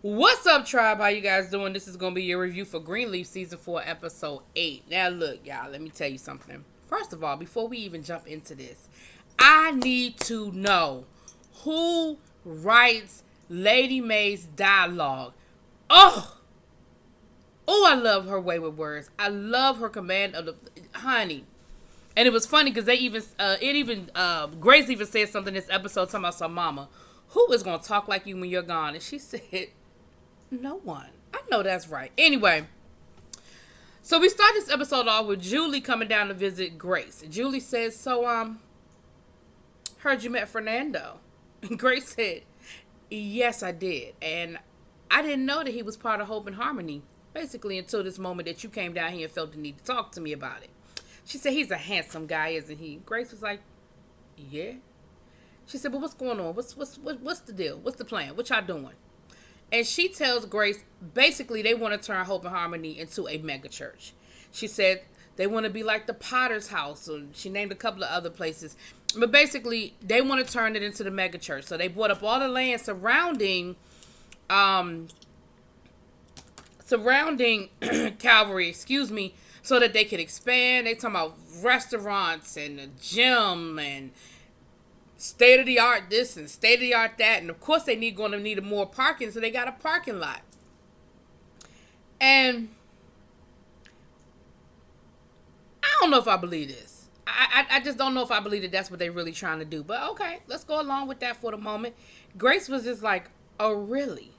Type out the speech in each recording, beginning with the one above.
What's up, tribe? How you guys doing? This is going to be your review for Greenleaf Season 4, Episode 8. Now, look, y'all, let me tell you something. First of all, before we even jump into this, I need to know who writes Lady May's dialogue. Oh, I love her way with words. I love her command of the honey. And it was funny because Grace even said something in this episode talking about some mama. Who is going to talk like you when you're gone? And she said, no one. I know that's right. Anyway, so we start this episode off with Julie coming down to visit Grace. Julie says, so, heard you met Fernando. And Grace said, yes, I did. And I didn't know that he was part of Hope and Harmony, basically until this moment that you came down here and felt the need to talk to me about it. She said, he's a handsome guy, isn't he? Grace was like, yeah. She said, but what's going on? What's the deal? What's the plan? What y'all doing? And she tells Grace, basically, they want to turn Hope and Harmony into a megachurch. She said they want to be like the Potter's House. Or she named a couple of other places. But basically, they want to turn it into the megachurch. So they bought up all the land surrounding Calvary, so that they could expand. They talking about restaurants and a gym and state-of-the-art this and state-of-the-art that. And, of course, they going to need more parking, so they got a parking lot. And I don't know if I believe this. I just don't know if I believe that that's what they're really trying to do. But, okay, let's go along with that for the moment. Grace was just like, oh, really?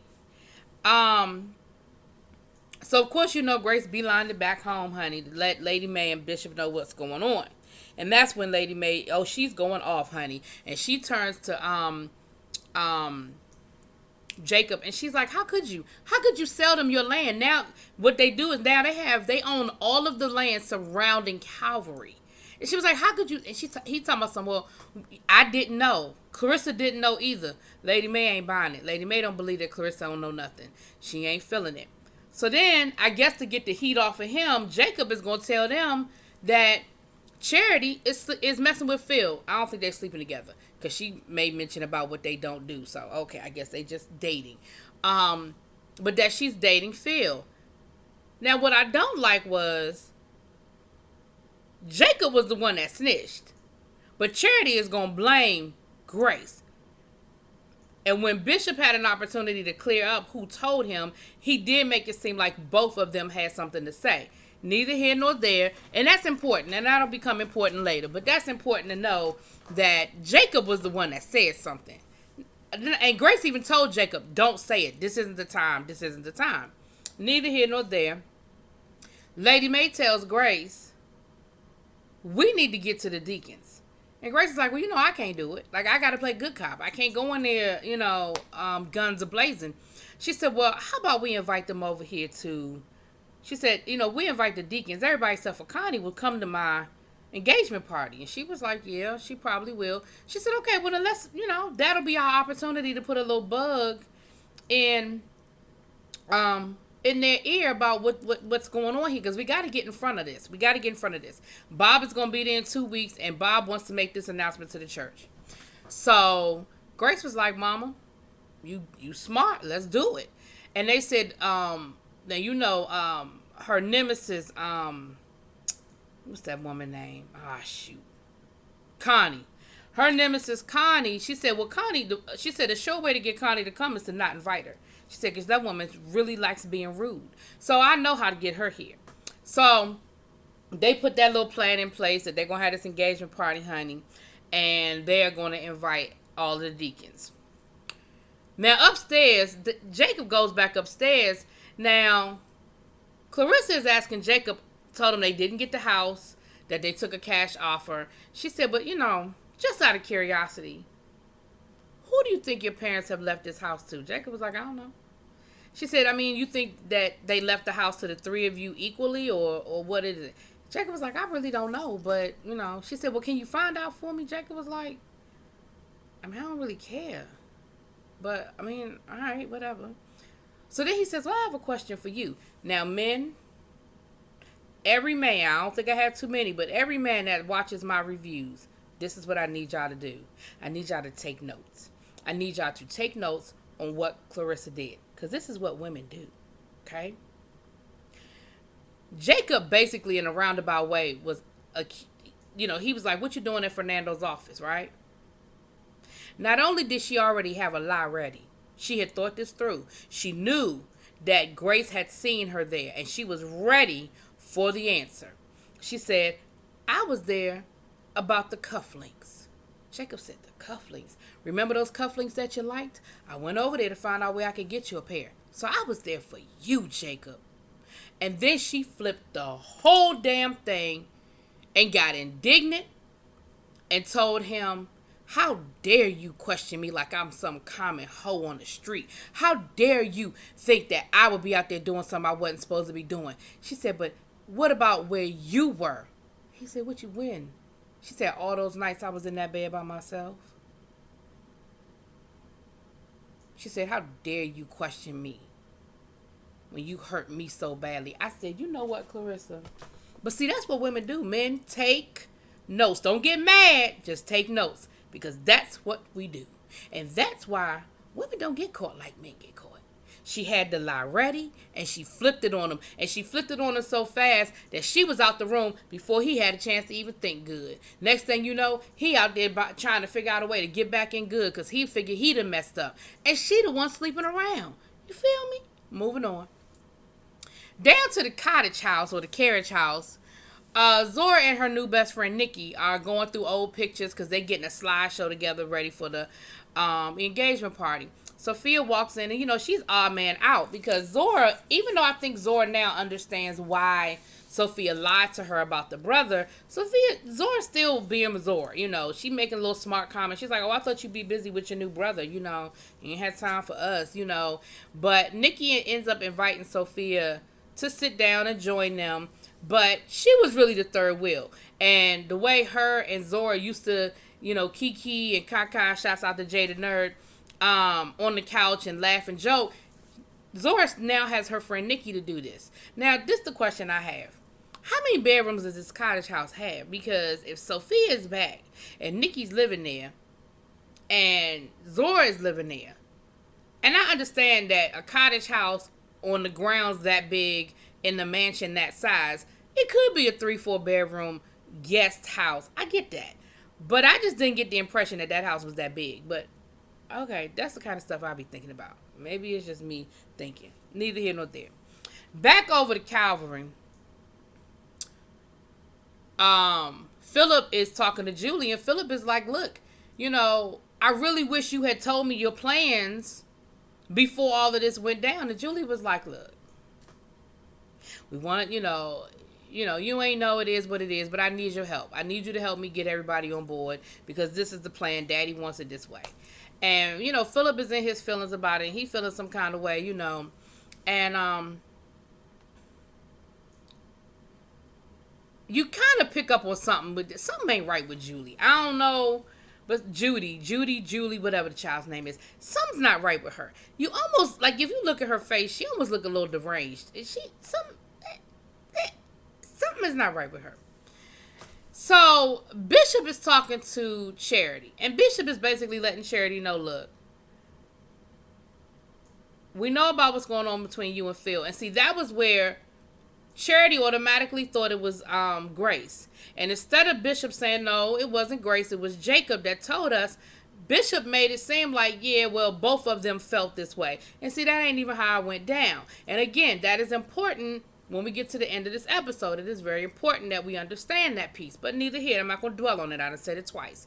So, of course, Grace beelined it back home, honey, to let Lady May and Bishop know what's going on. And that's when Lady May, she's going off, honey. And she turns to Jacob, and she's like, how could you sell them your land? Now, what they do is now they own all of the land surrounding Calvary. And she was like, how could you? And he talking about some, well, I didn't know. Clarissa didn't know either. Lady May ain't buying it. Lady May don't believe that Clarissa don't know nothing. She ain't feeling it. So then, I guess to get the heat off of him, Jacob is going to tell them that Charity is messing with Phil. I don't think they're sleeping together because she made mention about what they don't do. So, okay, I guess they just dating. But that she's dating Phil. Now, what I don't like was Jacob was the one that snitched. But Charity is going to blame Grace. And when Bishop had an opportunity to clear up who told him, he did make it seem like both of them had something to say. Neither here nor there. And that's important. And that'll become important later. But that's important to know that Jacob was the one that said something. And Grace even told Jacob, don't say it. This isn't the time. This isn't the time. Neither here nor there. Lady May tells Grace, we need to get to the deacons. And Grace is like, well, I can't do it. Like, I got to play good cop. I can't go in there, guns a-blazing. She said, well, how about we invite them over here to... She said, we invite the deacons. Everybody except for Connie will come to my engagement party. And she was like, yeah, she probably will. She said, okay, well, then let's, that'll be our opportunity to put a little bug in their ear about what's going on here. Because we got to get in front of this. Bob is going to be there in 2 weeks. And Bob wants to make this announcement to the church. So Grace was like, Mama, you smart. Let's do it. And they said, now, her nemesis, what's that woman name? Connie. Her nemesis, Connie, she said, well, she said the sure way to get Connie to come is to not invite her. She said, because that woman really likes being rude. So I know how to get her here. So they put that little plan in place that they're going to have this engagement party, honey. And they're going to invite all the deacons. Now, upstairs, Jacob goes back upstairs. Now, Clarissa is asking Jacob, told him they didn't get the house, that they took a cash offer. She said, but, just out of curiosity, who do you think your parents have left this house to? Jacob was like, I don't know. She said, you think that they left the house to the three of you equally, or what is it? Jacob was like, I really don't know, but, She said, well, can you find out for me? Jacob was like, I don't really care. But, all right, whatever. So then he says, well, I have a question for you. Now, men, every man, I don't think I have too many, but every man that watches my reviews, this is what I need y'all to do. I need y'all to take notes. I need y'all to take notes on what Clarissa did. Because this is what women do. Okay? Jacob basically in a roundabout way was, he was like, what you doing at Fernando's office, right? Not only did she already have a lie ready, she had thought this through. She knew that Grace had seen her there, and she was ready for the answer. She said, I was there about the cufflinks. Jacob said, the cufflinks? Remember those cufflinks that you liked? I went over there to find out where I could get you a pair. So I was there for you, Jacob. And then she flipped the whole damn thing and got indignant and told him, how dare you question me like I'm some common hoe on the street? How dare you think that I would be out there doing something I wasn't supposed to be doing? She said, but what about where you were? He said, what you win? She said, all those nights I was in that bed by myself. She said, how dare you question me when you hurt me so badly? I said, you know what, Clarissa? But see, that's what women do. Men take notes. Don't get mad. Just take notes. Because that's what we do. And that's why women don't get caught like men get caught. She had the lie ready, and she flipped it on him. And she flipped it on him so fast that she was out the room before he had a chance to even think good. Next thing you know, he out there trying to figure out a way to get back in good because he figured he done messed up. And she the one sleeping around. You feel me? Moving on. Down to the cottage house or the carriage house. Zora and her new best friend Nikki are going through old pictures because they're getting a slideshow together ready for the engagement party. Sophia walks in and, she's odd man out because Zora, even though I think Zora now understands why Sophia lied to her about the brother, Zora's still being Zora. She making a little smart comment. She's like, oh, I thought you'd be busy with your new brother. You ain't had time for us, But Nikki ends up inviting Sophia to sit down and join them. But she was really the third wheel. And the way her and Zora used to, kiki and caca, shouts out to Jay the Nerd, on the couch and laugh and joke, Zora now has her friend Nikki to do this. Now, this is the question I have. How many bedrooms does this cottage house have? Because if Sophia is back and Nikki's living there and Zora is living there, and I understand that a cottage house on the grounds that big in the mansion that size, it could be a 3-4 bedroom guest house. I get that. But I just didn't get the impression that house was that big. But, okay, that's the kind of stuff I be thinking about. Maybe it's just me thinking. Neither here nor there. Back over to Calvary. Philip is talking to Julie, and Philip is like, look, I really wish you had told me your plans before all of this went down. And Julie was like, look, we want, you ain't know it is what it is, but I need your help. I need you to help me get everybody on board because this is the plan. Daddy wants it this way. And, Philip is in his feelings about it. And he feeling some kind of way, And, you kind of pick up on something, but something ain't right with Julie. I don't know, but Julie, whatever the child's name is, something's not right with her. You almost, like, if you look at her face, she almost look a little deranged. Something is not right with her. So, Bishop is talking to Charity, and Bishop is basically letting Charity know, look, we know about what's going on between you and Phil. And see, that was where Charity automatically thought it was Grace. And instead of Bishop saying, no, it wasn't Grace, it was Jacob that told us, Bishop made it seem like, yeah, well, both of them felt this way. And see, that ain't even how it went down. And again, that is important when we get to the end of this episode. It is very important that we understand that piece. But neither here. I'm not going to dwell on it. I done said it twice.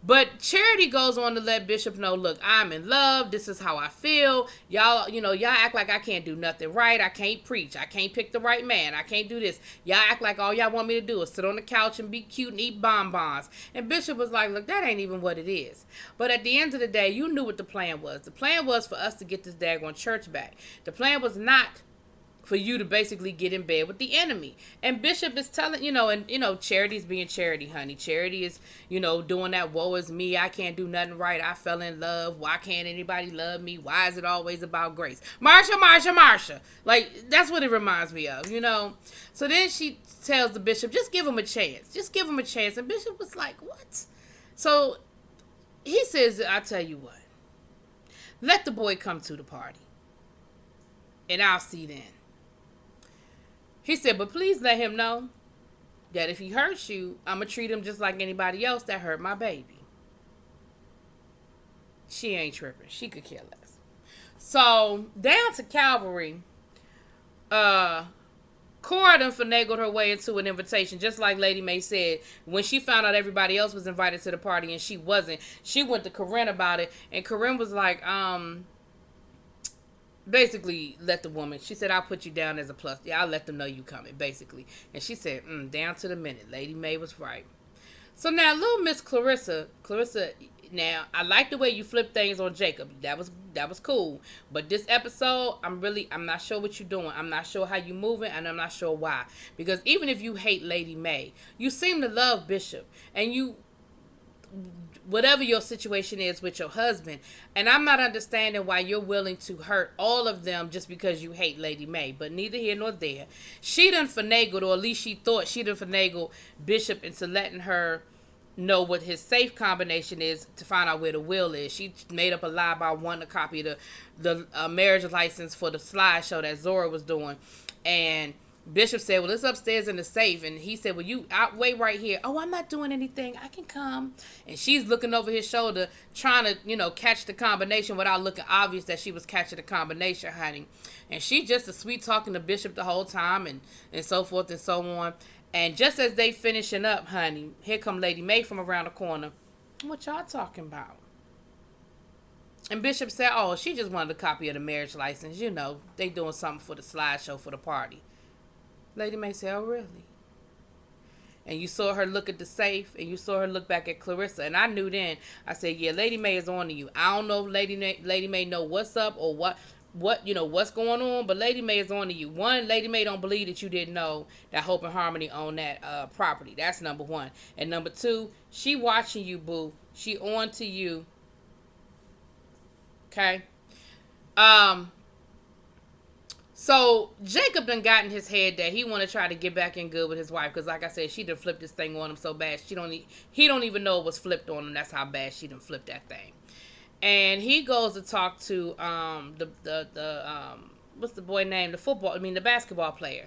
But Charity goes on to let Bishop know, look, I'm in love. This is how I feel. Y'all, y'all act like I can't do nothing right. I can't preach. I can't pick the right man. I can't do this. Y'all act like all y'all want me to do is sit on the couch and be cute and eat bonbons. And Bishop was like, look, that ain't even what it is. But at the end of the day, you knew what the plan was. The plan was for us to get this daggone church back. The plan was not for you to basically get in bed with the enemy. And Bishop is telling, Charity's being Charity, honey. Charity is, doing that woe is me. I can't do nothing right. I fell in love. Why can't anybody love me? Why is it always about Grace? Marsha. Like, that's what it reminds me of, So then she tells the Bishop, just give him a chance. Just give him a chance. And Bishop was like, what? So he says, I tell you what. Let the boy come to the party, and I'll see then. He said, but please let him know that if he hurts you, I'm going to treat him just like anybody else that hurt my baby. She ain't tripping. She could care less. So, down to Calvary, Cora done finagled her way into an invitation, just like Lady Mae said. When she found out everybody else was invited to the party and she wasn't, she went to Corinne about it, and Corinne was like, basically let the woman, she said, I'll put you down as a plus. Yeah, I'll let them know you coming, basically. And she said, down to the minute. Lady Mae was right. So now, little Miss Clarissa, now, I like the way you flip things on Jacob. That was cool. But this episode, I'm not sure what you're doing. I'm not sure how you moving, and I'm not sure why. Because even if you hate Lady Mae, you seem to love Bishop. And you, whatever your situation is with your husband, and I'm not understanding why you're willing to hurt all of them just because you hate Lady Mae. But neither here nor there. She done finagled, or at least she thought she done finagled Bishop into letting her know what his safe combination is to find out where the will is. She made up a lie about wanting to copy the marriage license for the slideshow that Zora was doing. And Bishop said, well, it's upstairs in the safe. And he said, well, you wait right here. Oh, I'm not doing anything. I can come. And she's looking over his shoulder, trying to, catch the combination without looking obvious that she was catching the combination, honey. And she just a sweet talking to Bishop the whole time and so forth and so on. And just as they finishing up, honey, here come Lady Mae from around the corner. What y'all talking about? And Bishop said, oh, she just wanted a copy of the marriage license. They doing something for the slideshow for the party. Lady Mae said, oh, really? And you saw her look at the safe, and you saw her look back at Clarissa. And I knew then, I said, yeah, Lady Mae is on to you. I don't know if Lady Mae know what's up or what's going on, but Lady Mae is on to you. One, Lady Mae don't believe that you didn't know that Hope and Harmony own that property. That's number one. And number two, she watching you, boo. She on to you. Okay? So Jacob done got in his head that he want to try to get back in good with his wife, because like I said, she done flipped this thing on him so bad he don't even know it was flipped on him. That's how bad she done flipped that thing. And he goes to talk to what's the boy name? The basketball player.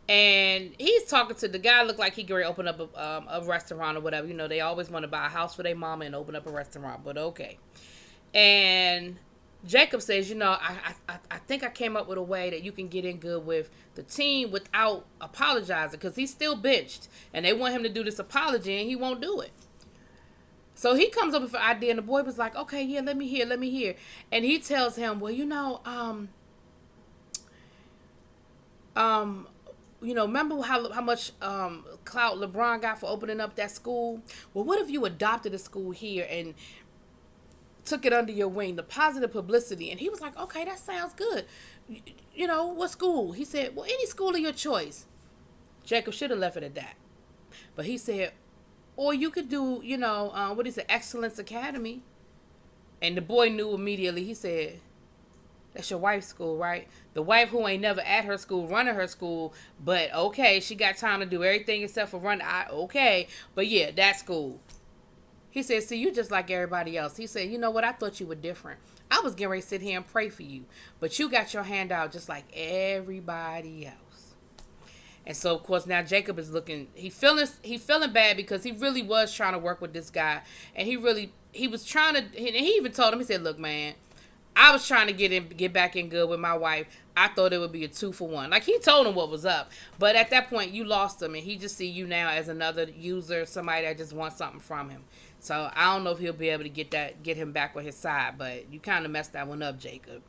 And he's talking to the guy. Look like he going to open up a restaurant or whatever. They always want to buy a house for their mama and open up a restaurant, but okay. And Jacob says, I think I came up with a way that you can get in good with the team without apologizing, because he's still benched and they want him to do this apology and he won't do it. So he comes up with an idea, and the boy was like, okay, yeah, let me hear. And he tells him, well, remember how much clout LeBron got for opening up that school? Well, what if you adopted a school here and took it under your wing, the positive publicity? And he was like, okay, that sounds good. What school? He said, well, any school of your choice. Jacob should have left it at that. But he said, or you could do, what is it, Excellence Academy. And the boy knew immediately. He said, that's your wife's school, right? The wife who ain't never at her school, running her school, but okay, she got time to do everything except for run. Okay, but yeah, that school. He said, see, you just like everybody else. He said, you know what? I thought you were different. I was getting ready to sit here and pray for you, but you got your hand out just like everybody else. And so, of course, now Jacob is looking, he feeling bad because he really was trying to work with this guy. And he was trying to, and he even told him, he said, look, man, I was trying to get back in good with my wife. I thought it would be a 2-for-1. Like, he told him what was up. But at that point, you lost him, and he just see you now as another user, somebody that just wants something from him. So, I don't know if he'll be able to get him back on his side, but you kind of messed that one up, Jacob.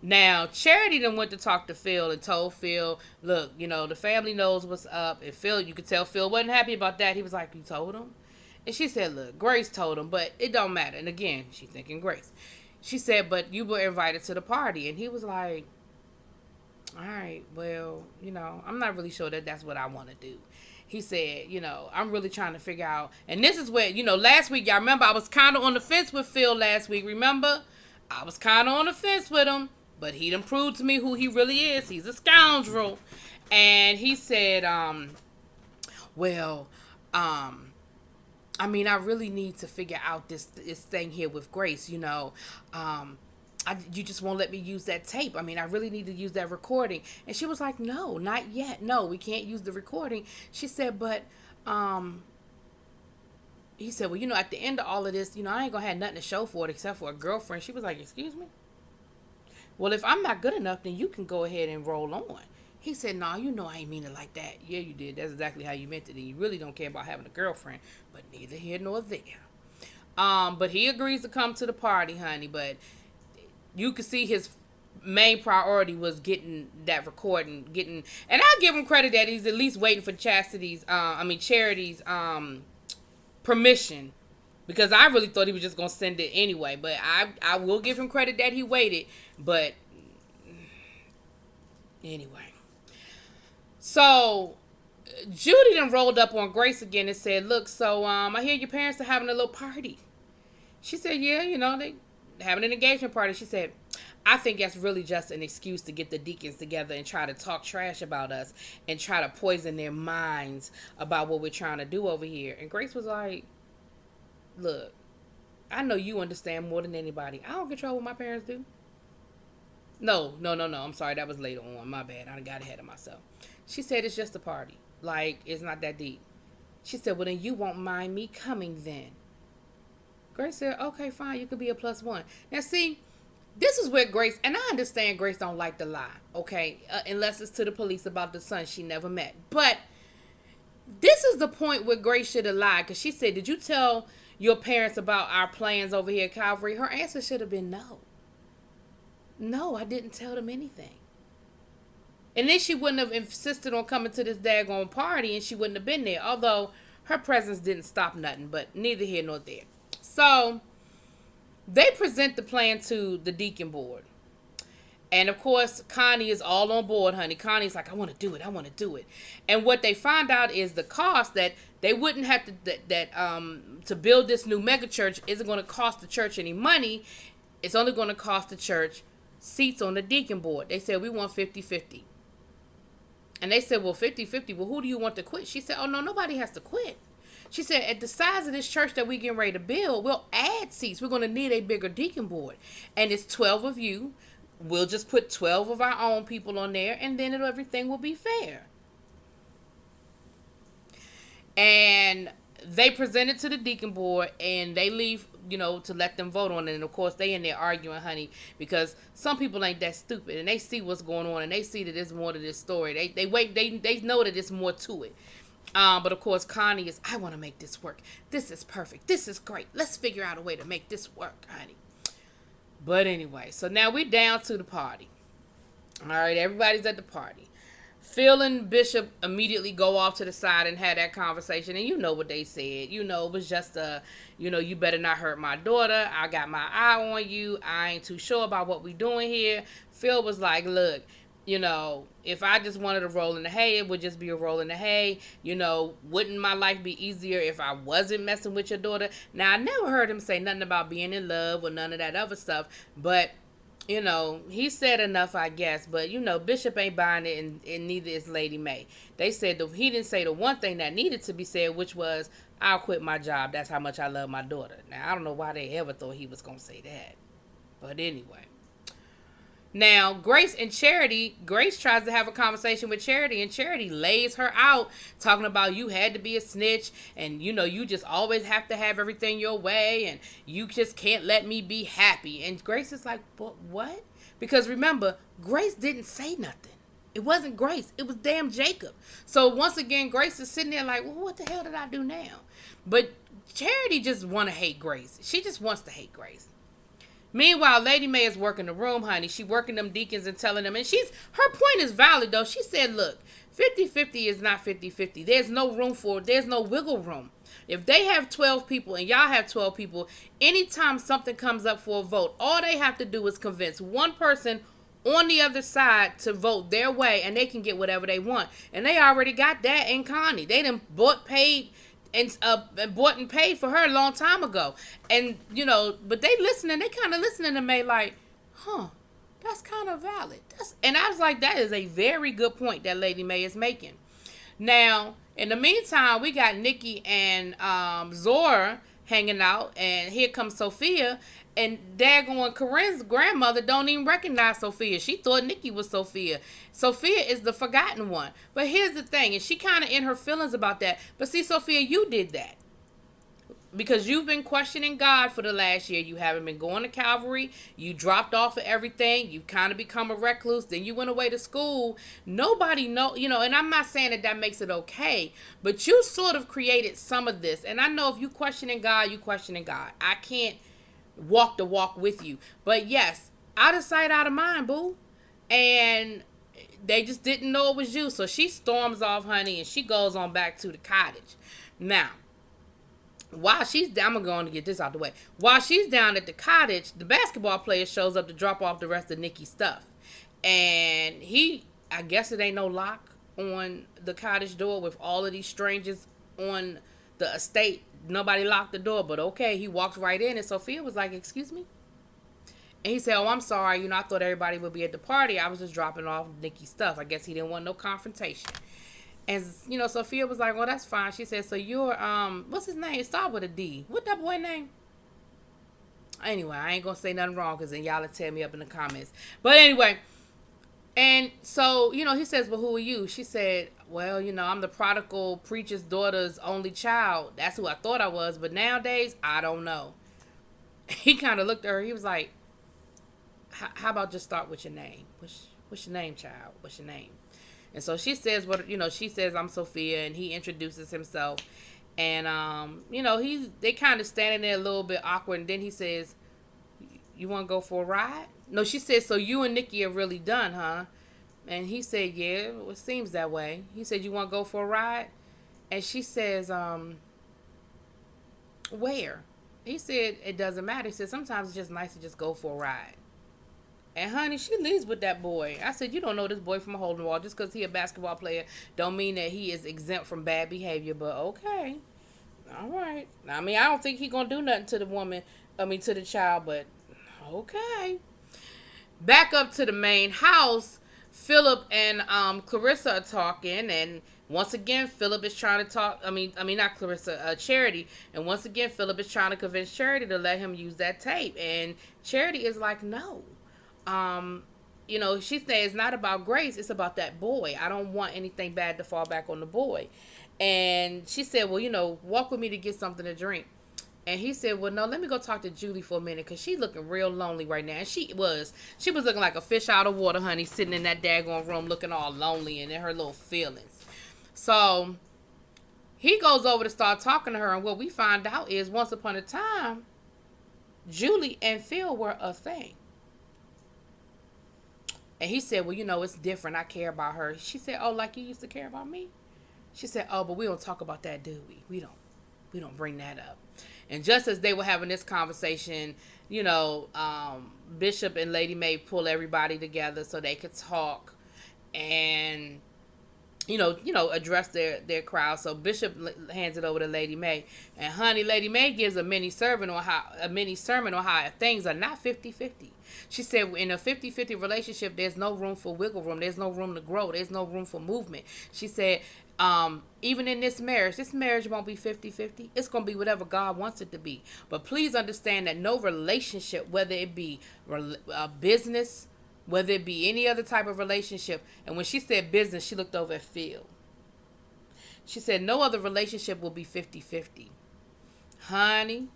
Now, Charity then went to talk to Phil and told Phil, look, the family knows what's up. And Phil, you could tell Phil wasn't happy about that. He was like, you told him? And she said, look, Grace told him, but it don't matter. And again, she's thinking Grace. She said, but you were invited to the party. And he was like, all right, well, I'm not really sure that that's what I want to do. He said, I'm really trying to figure out. And this is where, last week, y'all remember I was kind of on the fence with Phil last week. Remember? I was kind of on the fence with him. But he done proved to me who he really is. He's a scoundrel. And he said, I really need to figure out this thing here with Grace, you just won't let me use that tape. I mean, I really need to use that recording. And she was like, no, not yet. No, we can't use the recording. She said, but, he said, well, at the end of all of this, I ain't gonna have nothing to show for it except for a girlfriend. She was like, excuse me? Well, if I'm not good enough, then you can go ahead and roll on. He said, no, I ain't mean it like that. Yeah, you did. That's exactly how you meant it. And you really don't care about having a girlfriend. But neither here nor there. But he agrees to come to the party, honey. But you could see his main priority was getting that recording, and I'll give him credit that he's at least waiting for Charity's permission, because I really thought he was just gonna send it anyway. But I will give him credit that he waited. But anyway, so Judy then rolled up on Grace again and said, look, so I hear your parents are having a little party. She said, yeah, they having an engagement party. She said, I think that's really just an excuse to get the deacons together and try to talk trash about us and try to poison their minds about what we're trying to do over here. And Grace was like, look, I know you understand more than anybody. I don't control what my parents do. No. I'm sorry. That was later on. My bad. I got ahead of myself. She said, it's just a party. Like, it's not that deep. She said, well, then you won't mind me coming then. Grace said, okay, fine. You could be a +1. Now, see, this is where Grace, and I understand Grace don't like to lie, okay? Unless it's to the police about the son she never met. But this is the point where Grace should have lied, because she said, did you tell your parents about our plans over here at Calvary? Her answer should have been no. No, I didn't tell them anything. And then she wouldn't have insisted on coming to this daggone party, and she wouldn't have been there. Although her presence didn't stop nothing, but neither here nor there. So they present the plan to the deacon board. And of course, Connie is all on board, honey. Connie's like, I want to do it. And what they find out is the cost that they wouldn't have to build this new megachurch isn't going to cost the church any money. It's only going to cost the church seats on the deacon board. They said, we want 50-50. And they said, well, 50-50, well, who do you want to quit? She said, oh, no, nobody has to quit. She said, at the size of this church that we getting ready to build, we'll add seats. We're going to need a bigger deacon board. And it's 12 of you. We'll just put 12 of our own people on there, and then everything will be fair. And they present it to the deacon board, and they leave, to let them vote on it. And of course, they in there arguing, honey, because some people ain't that stupid, and they see what's going on, and they see that there's more to this story. They know that there's more to it. But of course, Connie is, I want to make this work. This is perfect. This is great. Let's figure out a way to make this work, honey. But anyway, so now we're down to the party. All right, everybody's at the party. Phil and Bishop immediately go off to the side and have that conversation. And you know what they said. It was just you better not hurt my daughter. I got my eye on you. I ain't too sure about what we doing here. Phil was like, look, if I just wanted to roll in the hay, it would just be a roll in the hay. Wouldn't my life be easier if I wasn't messing with your daughter? Now, I never heard him say nothing about being in love or none of that other stuff. But, he said enough, I guess. But, Bishop ain't buying it, and neither is Lady May. They said he didn't say the one thing that needed to be said, which was, I'll quit my job. That's how much I love my daughter. Now, I don't know why they ever thought he was going to say that. But anyway. Now, Grace tries to have a conversation with Charity, and Charity lays her out, talking about you had to be a snitch, and, you just always have to have everything your way, and you just can't let me be happy. And Grace is like, but what? Because remember, Grace didn't say nothing. It wasn't Grace. It was damn Jacob. So once again, Grace is sitting there like, well, what the hell did I do now? But Charity just want to hate Grace. She just wants to hate Grace. Meanwhile, Lady May is working the room, honey. She working them deacons and telling them. And her point is valid, though. She said, look, 50-50 is not 50-50. There's no room for it. There's no wiggle room. If they have 12 people and y'all have 12 people, anytime something comes up for a vote, all they have to do is convince one person on the other side to vote their way, and they can get whatever they want. And they already got that in Connie. They done bought and paid for her a long time ago. And, but they kind of listening to May like, that's kind of valid. And I was like, that is a very good point that Lady May is making. Now, in the meantime, we got Nikki and Zora hanging out, and here comes Sophia, And daggone Corinne's grandmother don't even recognize Sophia. She thought Nikki was Sophia. Sophia is the forgotten one. But here's the thing, and she kind of in her feelings about that. But see, Sophia, you did that. Because you've been questioning God for the last year. You haven't been going to Calvary. You dropped off of everything. You kind of become a recluse. Then you went away to school. Nobody know, and I'm not saying that makes it okay. But you sort of created some of this. And I know if you questioning God, you questioning God. I can't walk the walk with you. But yes, out of sight, out of mind, boo. And they just didn't know it was you. So she storms off, honey, and she goes on back to the cottage. Now, while she's down, I'm going to get this out the way. While she's down at the cottage, the basketball player shows up to drop off the rest of Nikki's stuff. And I guess it ain't no lock on the cottage door with all of these strangers on the estate. Nobody locked the door, but okay, he walks right in, and Sophia was like, "Excuse me?" And he said, "Oh, I'm sorry. I thought everybody would be at the party. I was just dropping off Nikki's stuff. I guess he didn't want no confrontation." And, Sophia was like, "Well, that's fine." She said, "So you're, what's his name? It started with a D. What that boy name?" Anyway, I ain't going to say nothing wrong because then y'all will tell me up in the comments. But anyway, and so, he says, "Well, who are you?" She said, "Well, I'm the prodigal preacher's daughter's only child. That's who I thought I was. But nowadays, I don't know." He kind of looked at her. He was like, "How about just start with your name? What's your name, child? What's your name?" And so she says, she says, "I'm Sophia," and he introduces himself. And, they kind of standing there a little bit awkward. And then he says, "You want to go for a ride?" No, she says, "So you and Nikki are really done, huh?" And he said, "Yeah, it seems that way." He said, "You want to go for a ride?" And she says, "Where?" He said, "It doesn't matter." He said, "Sometimes it's just nice to just go for a ride." And honey, she leaves with that boy. I said, "You don't know this boy from a hole in the wall. Just because he a basketball player don't mean that he is exempt from bad behavior." But okay. All right. I mean, I don't think he going to do nothing to to the child, but okay. Back up to the main house, Philip and Clarissa are talking, and once again, Philip is trying to talk. Not Clarissa, Charity. And once again, Philip is trying to convince Charity to let him use that tape. And Charity is like, "No. She said it's not about Grace, it's about that boy. I don't want anything bad to fall back on the boy." And she said, "Well, walk with me to get something to drink." And he said, "Well, no, let me go talk to Julie for a minute, because she's looking real lonely right now." And she was looking like a fish out of water, honey, sitting in that daggone room looking all lonely and in her little feelings. So he goes over to start talking to her, and what we find out is once upon a time, Julie and Phil were a thing. And he said, "Well, it's different. I care about her." She said, "Oh, like you used to care about me?" She said, "Oh, but we don't talk about that, do we? We don't bring that up." And just as they were having this conversation, Bishop and Lady Mae pull everybody together so they could talk and address their crowd. So Bishop hands it over to Lady Mae, and honey, Lady Mae gives a mini sermon on how things are not 50-50. She said in a 50-50 relationship, there's no room for wiggle room. There's no room to grow. There's no room for movement. She said, even in this marriage won't be 50-50. It's going to be whatever God wants it to be. But please understand that no relationship, whether it be a business, whether it be any other type of relationship. And when she said business, she looked over at Phil. She said no other relationship will be 50-50. Honey,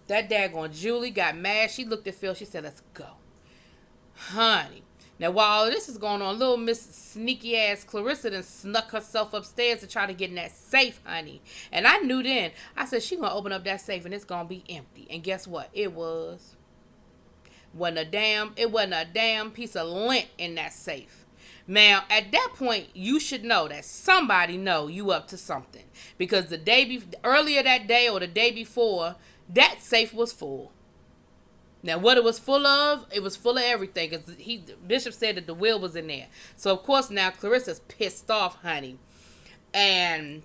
that daggone Julie got mad. She looked at Phil. She said, "Let's go." Honey. Now, while all this is going on, little Miss Sneaky ass Clarissa done snuck herself upstairs to try to get in that safe, honey. And I knew then. I said, she going to open up that safe and it's going to be empty. And guess what? It was. It wasn't a damn piece of lint in that safe. Now, at that point, you should know that somebody know you up to something. Because earlier that day or the day before, that safe was full. Now, what it was full of everything. Because Bishop said that the will was in there. So, of course, now Clarissa's pissed off, honey. And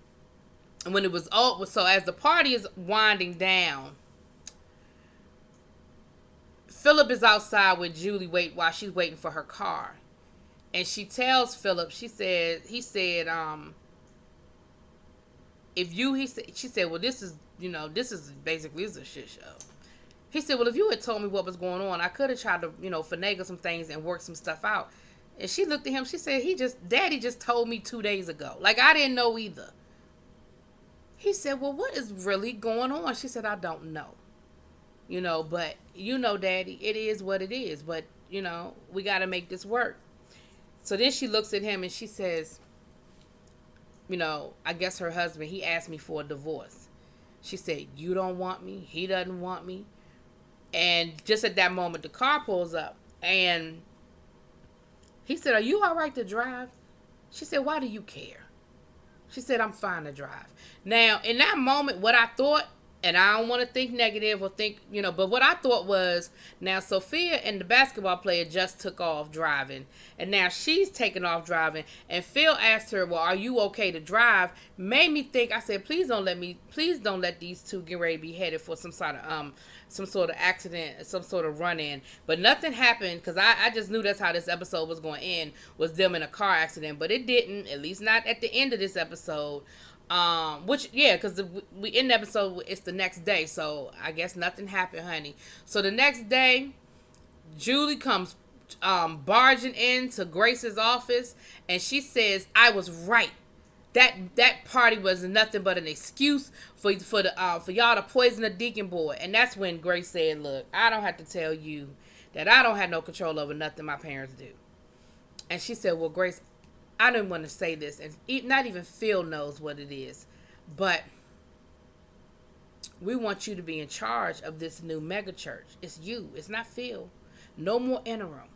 when it was over, so as the party is winding down, Philip is outside with Julie while she's waiting for her car. And she tells Philip, she said, well, this is basically a shit show. He said, well, if you had told me what was going on, I could have tried to, finagle some things and work some stuff out. And she looked at him. She said, Daddy just told me 2 days ago. Like, I didn't know either. He said, well, what is really going on? She said, I don't know. But, Daddy, it is what it is. But, we got to make this work. So then she looks at him and she says, I guess her husband, he asked me for a divorce. She said, you don't want me. He doesn't want me. And just at that moment, the car pulls up. And he said, are you all right to drive? She said, why do you care? She said, I'm fine to drive. Now, in that moment, what I thought, and I don't want to think negative or think, but what I thought was, now Sophia and the basketball player just took off driving. And now she's taking off driving. And Phil asked her, well, are you okay to drive? Made me think, I said, please don't let these two get ready to be headed for some sort of accident, some sort of run-in. But nothing happened, because I just knew that's how this episode was going to end, was them in a car accident. But it didn't, at least not at the end of this episode. Because we in the episode, it's the next day, so I guess nothing happened, honey. So the next day, Julie comes barging into Grace's office, and she says, I was right. That party was nothing but an excuse for y'all to poison the deacon boy. And that's when Grace said, look, I don't have to tell you that I don't have no control over nothing my parents do. And she said, well, Grace, I didn't want to say this, and not even Phil knows what it is, but we want you to be in charge of this new megachurch. It's you. It's not Phil. No more interim.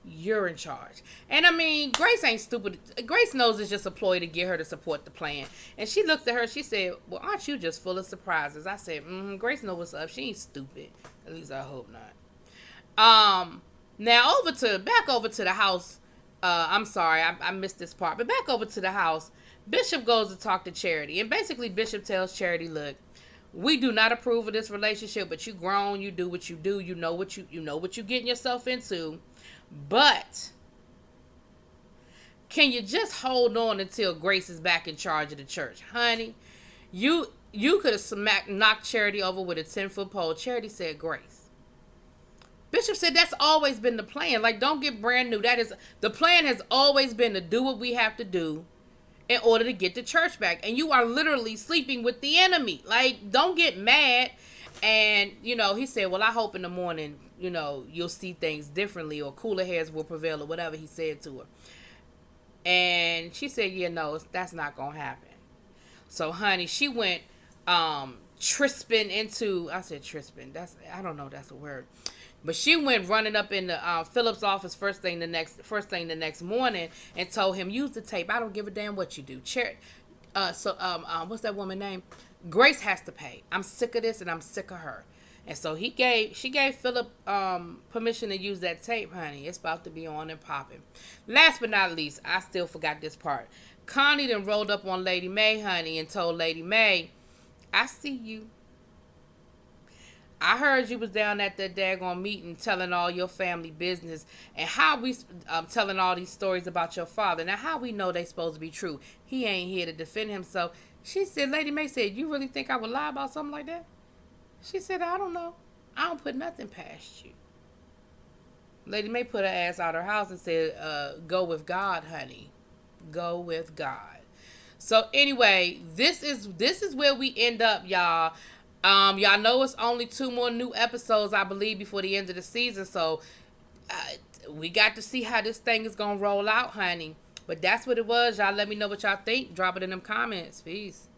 You're in charge. And I mean, Grace ain't stupid. Grace knows it's just a ploy to get her to support the plan. And she looked at her. She said, well, aren't you just full of surprises? I said, Grace knows what's up. She ain't stupid. At least I hope not. Now back over to the house. I'm sorry, I missed this part. But back over to the house, Bishop goes to talk to Charity. And basically, Bishop tells Charity, look, we do not approve of this relationship, but you grown, you do what you do, you know what you're getting yourself into. But can you just hold on until Grace is back in charge of the church? Honey, you could have knocked Charity over with a 10-foot pole. Charity said, Grace. Bishop said that's always been the plan. Like, don't get brand new. The plan has always been to do what we have to do in order to get the church back. And you are literally sleeping with the enemy. Like, don't get mad. And, he said, well, I hope in the morning, you'll see things differently, or cooler heads will prevail, or whatever he said to her. And she said, yeah, no, that's not going to happen. So, honey, she went trisping into, I said trisping. I don't know if that's a word. But she went running up in the Philip's office first thing the next morning and told him, use the tape. I don't give a damn what you do. What's that woman's name? Grace has to pay. I'm sick of this, and I'm sick of her. And so she gave Philip permission to use that tape, honey. It's about to be on and popping. Last but not least, I still forgot this part. Connie then rolled up on Lady May, honey, and told Lady May, I see you. I heard you was down at that daggone meeting telling all your family business, and how we telling all these stories about your father. Now, how we know they supposed to be true? He ain't here to defend himself. She said, Lady May said, you really think I would lie about something like that? She said, I don't know. I don't put nothing past you. Lady May put her ass out her house and said, go with God, honey. Go with God. So anyway, this is where we end up, y'all. Y'all know it's only 2 more new episodes, I believe, before the end of the season. So we got to see how this thing is gonna roll out, honey. But that's what it was. Y'all let me know what y'all think. Drop it in them comments. Peace.